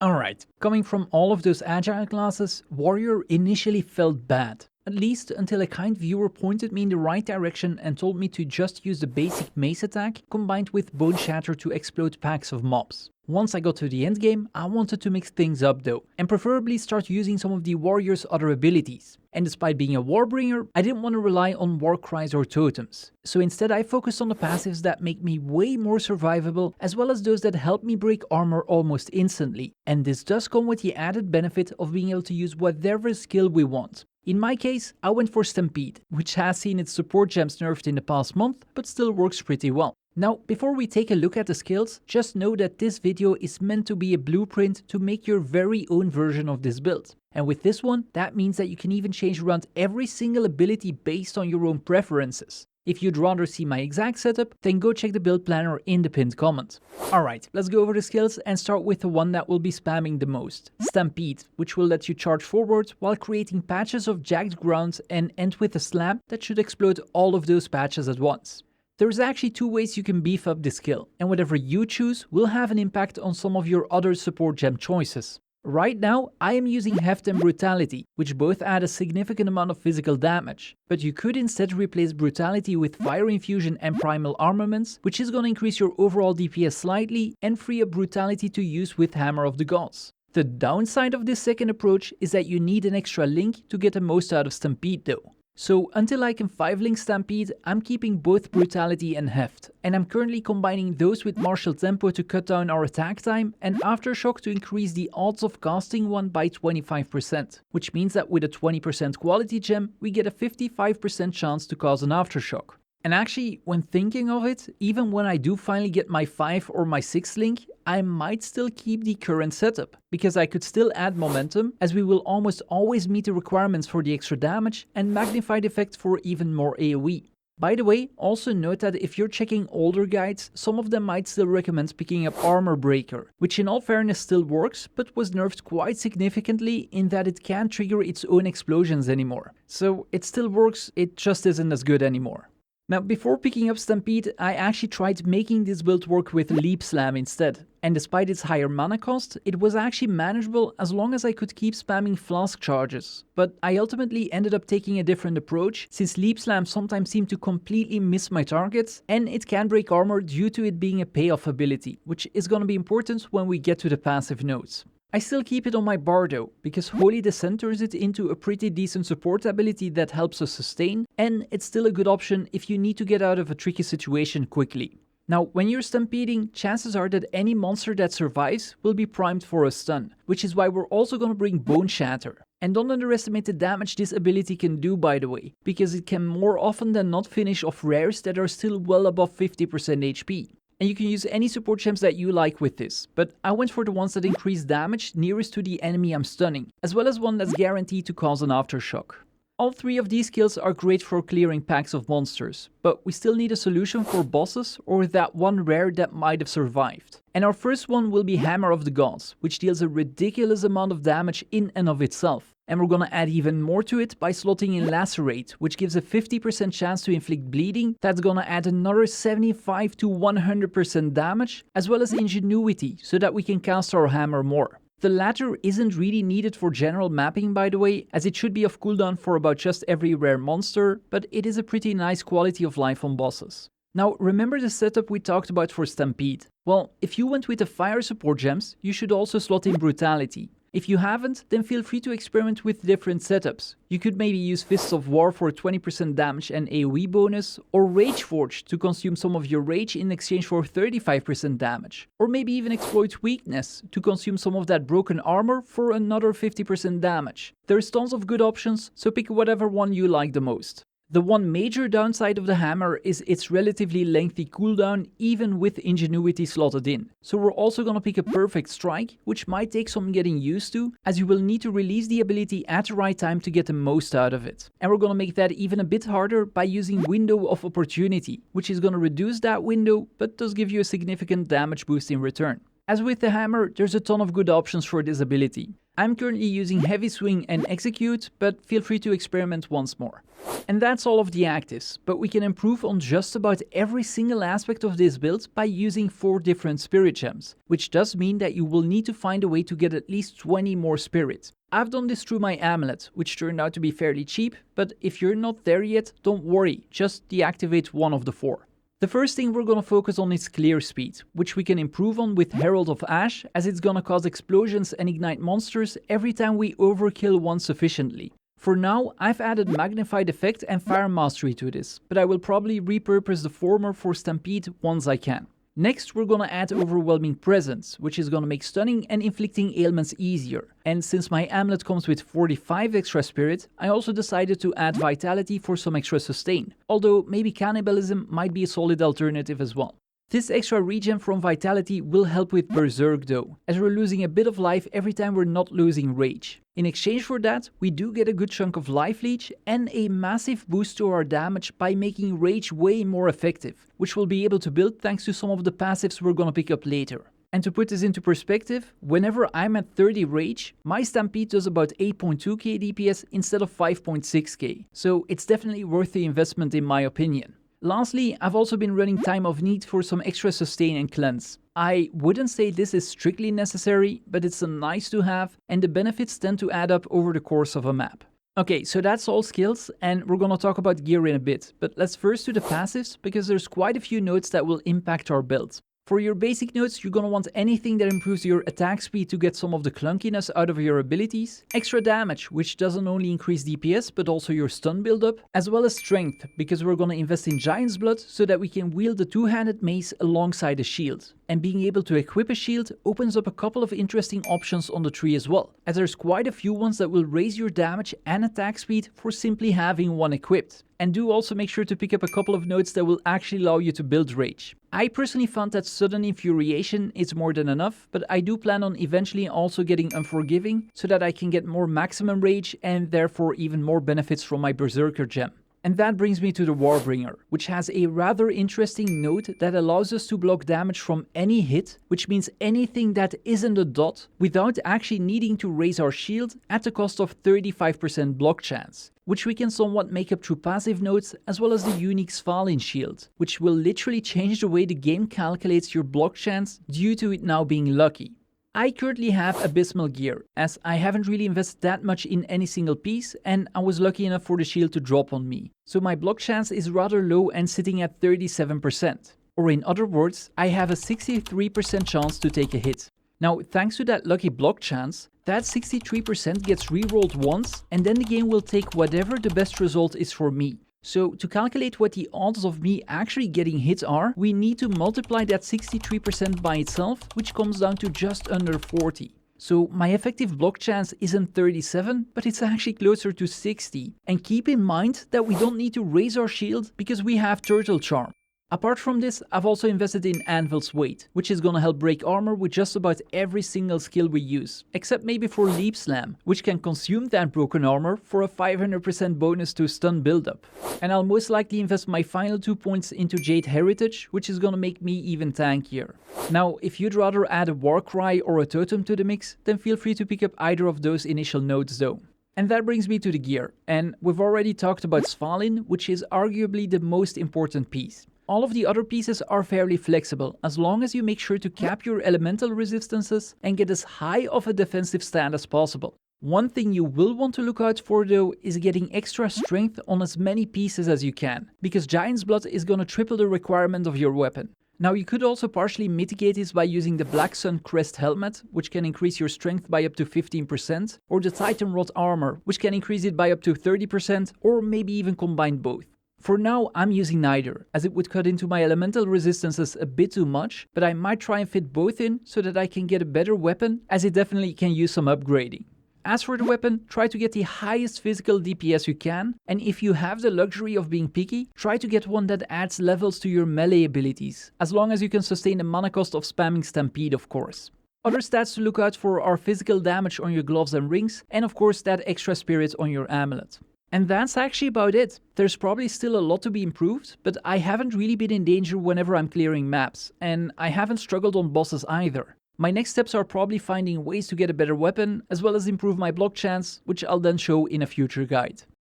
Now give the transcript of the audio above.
Alright, coming from all of those agile classes, Warrior initially felt bad. At least until a kind viewer pointed me in the right direction and told me to just use the Basic Mace Attack combined with Boneshatter to explode packs of mobs. Once I got to the endgame, I wanted to mix things up though, and preferably start using some of the warrior's other abilities. And despite being a Warbringer, I didn't want to rely on Warcries or Totems. So instead I focused on the passives that make me way more survivable, as well as those that help me break armor almost instantly. And this does come with the added benefit of being able to use whatever skill we want. In my case, I went for Stampede, which has seen its support gems nerfed in the past month, but still works pretty well. Now, before we take a look at the skills, just know that this video is meant to be a blueprint to make your very own version of this build. And with this one, that means that you can even change around every single ability based on your own preferences. If you'd rather see my exact setup, then go check the build planner in the pinned comment. Alright, let's go over the skills and start with the one that will be spamming the most. Stampede, which will let you charge forward while creating patches of Jagged Ground and end with a slam that should explode all of those patches at once. There's actually two ways you can beef up this skill, and whatever you choose will have an impact on some of your other support gem choices. Right now, I am using Heft and Brutality, which both add a significant amount of physical damage, but you could instead replace Brutality with Fire Infusion and Primal Armaments, which is gonna increase your overall DPS slightly and free up Brutality to use with Hammer of the Gods. The downside of this second approach is that you need an extra link to get the most out of Stampede though. So until I can 5-link Stampede, I'm keeping both Brutality and Heft, and I'm currently combining those with Martial Tempo to cut down our attack time and Aftershock to increase the odds of casting one by 25%, which means that with a 20% quality gem, we get a 55% chance to cause an Aftershock. And actually, when thinking of it, even when I do finally get my 5 or my 6 link, I might still keep the current setup, because I could still add momentum, as we will almost always meet the requirements for the extra damage and magnified effect for even more AoE. By the way, also note that if you're checking older guides, some of them might still recommend picking up Armor Breaker, which in all fairness still works, but was nerfed quite significantly in that it can't trigger its own explosions anymore. So it still works, it just isn't as good anymore. Now, before picking up Stampede, I actually tried making this build work with Leap Slam instead, and despite its higher mana cost, it was actually manageable as long as I could keep spamming flask charges. But I ultimately ended up taking a different approach, since Leap Slam sometimes seemed to completely miss my targets, and it can break armor due to it being a payoff ability, which is gonna be important when we get to the passive nodes. I still keep it on my bar though, because Holy Descent turns it into a pretty decent support ability that helps us sustain, and it's still a good option if you need to get out of a tricky situation quickly. Now, when you're stampeding, chances are that any monster that survives will be primed for a stun, which is why we're also gonna bring Boneshatter. And don't underestimate the damage this ability can do, by the way, because it can more often than not finish off rares that are still well above 50% HP. And you can use any support gems that you like with this, but I went for the ones that increase damage nearest to the enemy I'm stunning, as well as one that's guaranteed to cause an Aftershock. All three of these skills are great for clearing packs of monsters, but we still need a solution for bosses or that one rare that might have survived. And our first one will be Hammer of the Gods, which deals a ridiculous amount of damage in and of itself. And we're gonna add even more to it by slotting in Lacerate, which gives a 50% chance to inflict bleeding. That's gonna add another 75 to 100% damage, as well as Ingenuity, so that we can cast our hammer more. The latter isn't really needed for general mapping, by the way, as it should be off cooldown for about just every rare monster, but it is a pretty nice quality of life on bosses. Now, remember the setup we talked about for Stampede? Well, if you went with the fire support gems, you should also slot in Brutality. If you haven't, then feel free to experiment with different setups. You could maybe use Fists of War for 20% damage and AoE bonus, or Rageforge to consume some of your rage in exchange for 35% damage. Or maybe even exploit Weakness to consume some of that broken armor for another 50% damage. There's tons of good options, so pick whatever one you like the most. The one major downside of the hammer is its relatively lengthy cooldown, even with Ingenuity slotted in. So we're also gonna pick a Perfect Strike, which might take some getting used to, as you will need to release the ability at the right time to get the most out of it. And we're gonna make that even a bit harder by using Window of Opportunity, which is gonna reduce that window, but does give you a significant damage boost in return. As with the hammer, there's a ton of good options for this ability. I'm currently using Heavy Swing and Execute, but feel free to experiment once more. And that's all of the actives, but we can improve on just about every single aspect of this build by using 4 different spirit gems, which does mean that you will need to find a way to get at least 20 more spirit. I've done this through my amulet, which turned out to be fairly cheap, but if you're not there yet, don't worry, just deactivate one of the 4. The first thing we're gonna focus on is clear speed, which we can improve on with Herald of Ash, as it's gonna cause explosions and ignite monsters every time we overkill one sufficiently. For now, I've added Magnified Effect and Fire Mastery to this, but I will probably repurpose the former for Stampede once I can. Next, we're gonna add Overwhelming Presence, which is gonna make stunning and inflicting ailments easier. And since my amulet comes with 45 extra spirit, I also decided to add Vitality for some extra sustain, although maybe Cannibalism might be a solid alternative as well. This extra regen from Vitality will help with Berserk though, as we're losing a bit of life every time we're not losing Rage. In exchange for that, we do get a good chunk of Life Leech and a massive boost to our damage by making Rage way more effective, which we'll be able to build thanks to some of the passives we're gonna pick up later. And to put this into perspective, whenever I'm at 30 Rage, my Stampede does about 8.2k DPS instead of 5.6k, so it's definitely worth the investment in my opinion. Lastly, I've also been running Time of Need for some extra sustain and cleanse. I wouldn't say this is strictly necessary, but it's a nice to have, and the benefits tend to add up over the course of a map. Okay, so that's all skills, and we're gonna talk about gear in a bit, but let's first do the passives, because there's quite a few nodes that will impact our build. For your basic nodes, you're gonna want anything that improves your attack speed to get some of the clunkiness out of your abilities, extra damage, which doesn't only increase DPS but also your stun buildup, as well as strength, because we're gonna invest in Giant's Blood so that we can wield the two-handed mace alongside a shield. And being able to equip a shield opens up a couple of interesting options on the tree as well, as there's quite a few ones that will raise your damage and attack speed for simply having one equipped. And do also make sure to pick up a couple of nodes that will actually allow you to build Rage. I personally found that Sudden Infuriation is more than enough, but I do plan on eventually also getting Unforgiving so that I can get more maximum Rage and therefore even more benefits from my Berserker gem. And that brings me to the Warbringer, which has a rather interesting node that allows us to block damage from any hit, which means anything that isn't a dot, without actually needing to raise our shield at the cost of 35% block chance, which we can somewhat make up through passive nodes, as well as the Unique Svalinn Shield, which will literally change the way the game calculates your block chance due to it now being lucky. I currently have Abysmal gear, as I haven't really invested that much in any single piece, and I was lucky enough for the shield to drop on me. So my block chance is rather low and sitting at 37%. Or in other words, I have a 63% chance to take a hit. Now, thanks to that lucky block chance, that 63% gets rerolled once, and then the game will take whatever the best result is for me. So to calculate what the odds of me actually getting hit are, we need to multiply that 63% by itself, which comes down to just under 40. So my effective block chance isn't 37, but it's actually closer to 60. And keep in mind that we don't need to raise our shield because we have Turtle Charm. Apart from this, I've also invested in Anvil's Weight, which is gonna help break armor with just about every single skill we use, except maybe for Leap Slam, which can consume that broken armor for a 500% bonus to stun buildup. And I'll most likely invest my final 2 points into Jade Heritage, which is gonna make me even tankier. Now, if you'd rather add a Warcry or a Totem to the mix, then feel free to pick up either of those initial nodes though. And that brings me to the gear, and we've already talked about Svalinn, which is arguably the most important piece. All of the other pieces are fairly flexible, as long as you make sure to cap your elemental resistances and get as high of a defensive stand as possible. One thing you will want to look out for though is getting extra strength on as many pieces as you can, because Giant's Blood is gonna triple the requirement of your weapon. Now you could also partially mitigate this by using the Black Sun Crest Helmet, which can increase your strength by up to 15%, or the Titan Rod Armor, which can increase it by up to 30%, or maybe even combine both. For now, I'm using neither, as it would cut into my elemental resistances a bit too much, but I might try and fit both in so that I can get a better weapon, as it definitely can use some upgrading. As for the weapon, try to get the highest physical DPS you can, and if you have the luxury of being picky, try to get one that adds levels to your melee abilities, as long as you can sustain the mana cost of spamming Stampede, of course. Other stats to look out for are physical damage on your gloves and rings, and of course that extra spirit on your amulet. And that's actually about it. There's probably still a lot to be improved, but I haven't really been in danger whenever I'm clearing maps, and I haven't struggled on bosses either. My next steps are probably finding ways to get a better weapon, as well as improve my block chance, which I'll then show in a future guide.